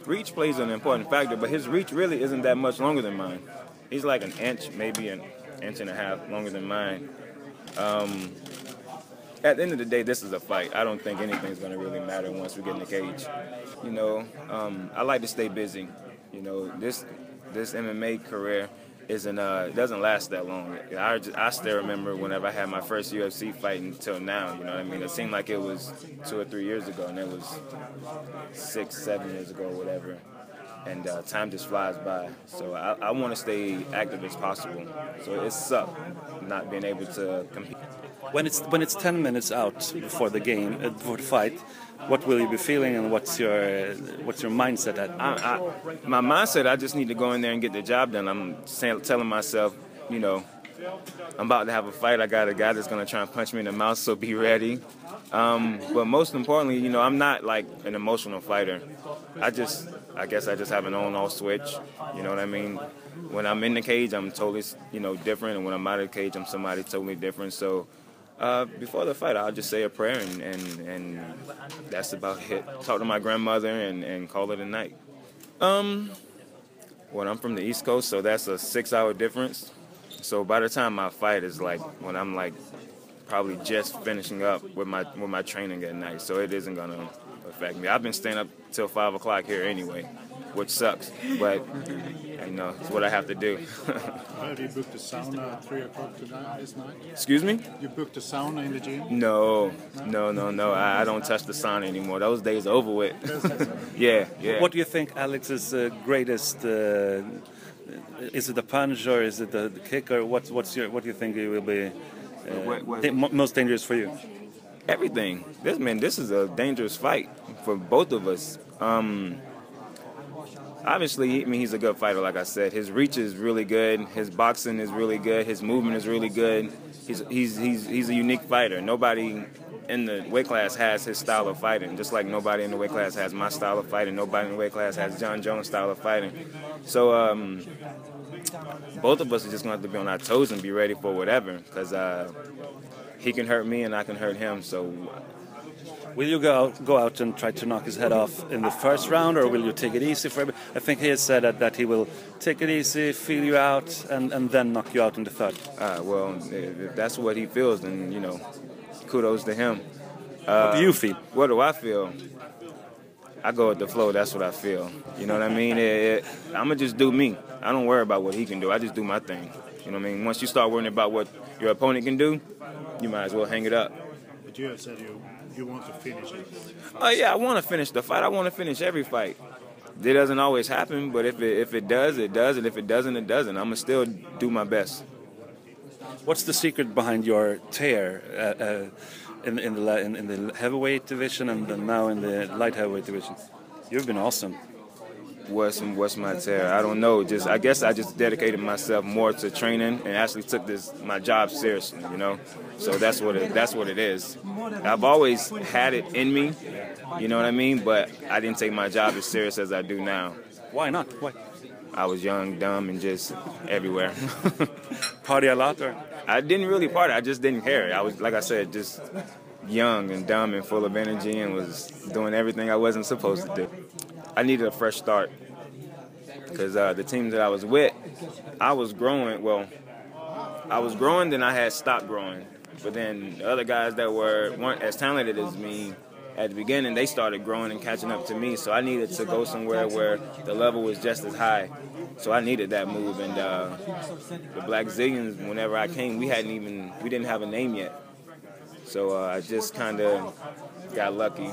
reach plays an important factor, but his reach really isn't that much longer than mine. He's like an inch, maybe an inch and a half longer than mine. At the end of the day, this is a fight. I don't think anything's going to really matter once we get in the cage. You know, I like to stay busy. You know, this MMA career doesn't last that long. I still remember whenever I had my first UFC fight until now. You know what I mean? It seemed like it was 2 or 3 years ago, and it was 6, 7 years ago, whatever. And time just flies by. So I want to stay active as possible. So it sucks not being able to compete. When it's 10 minutes out before the game, before the fight, what will you be feeling, and what's your mindset at? My mindset, I just need to go in there and get the job done. I'm telling myself, you know, I'm about to have a fight. I got a guy that's going to try and punch me in the mouth, so be ready. But most importantly, you know, I'm not like an emotional fighter. I guess I just have an on-off switch. You know what I mean? When I'm in the cage, I'm totally, you know, different, and when I'm out of the cage, I'm somebody totally different. So before the fight, I'll just say a prayer, and that's about it. Talk to my grandmother and call it a night. Well, I'm from the East Coast, so that's a 6-hour difference. So by the time my fight is like when I'm like probably just finishing up with my training at night, so it isn't gonna affect me. I've been staying up till 5 o'clock here anyway, which sucks, but you know, it's what I have to do. Have you booked a sauna at 3 o'clock this night? Excuse me? You booked a sauna in the gym? No. I don't touch the sauna anymore. Those days are over with. Yeah. What do you think Alex's greatest? Is it the punch or is it the kick, or what do you think it will be most dangerous for you? Everything. This is a dangerous fight for both of us. Obviously, he's a good fighter, like I said. His reach is really good. His boxing is really good. His movement is really good. He's a unique fighter. Nobody in the weight class has his style of fighting, just like nobody in the weight class has my style of fighting. Nobody in the weight class has John Jones' style of fighting. So both of us are just going to have to be on our toes and be ready for whatever, because he can hurt me and I can hurt him. So. Will you go out and try to knock his head off in the first round, or will you take it easy for him? I think he has said that he will take it easy, feel you out, and then knock you out in the third. Well, if that's what he feels, then, you know, kudos to him. What do you feel? What do I feel? I go with the flow. That's what I feel. You know what I mean? I'm going to just do me. I don't worry about what he can do. I just do my thing. You know what I mean? Once you start worrying about what your opponent can do, you might as well hang it up. But you have said you want to finish it. Oh, yeah, I want to finish the fight. I want to finish every fight. It doesn't always happen, but if it does, it does, and if it doesn't, it doesn't. I'm going to still do my best. What's the secret behind your tear in the heavyweight division and then now in the light heavyweight division? You've been awesome. What's my tear? I don't know. I guess I just dedicated myself more to training and actually took my job seriously, you know. So that's what it is. I've always had it in me, you know what I mean, but I didn't take my job as serious as I do now. Why not? Why? I was young, dumb, and just everywhere. Party a lot, or? I didn't really party. I just didn't care. I was, like I said, just young and dumb and full of energy and was doing everything I wasn't supposed to do. I needed a fresh start because the team that I was with, I was growing. Well, I was growing, then I had stopped growing. But then the other guys that weren't as talented as me at the beginning, they started growing and catching up to me. So I needed to go somewhere where the level was just as high. So I needed that move. And the Black Zillions, whenever I came, we didn't have a name yet. So I just kind of got lucky.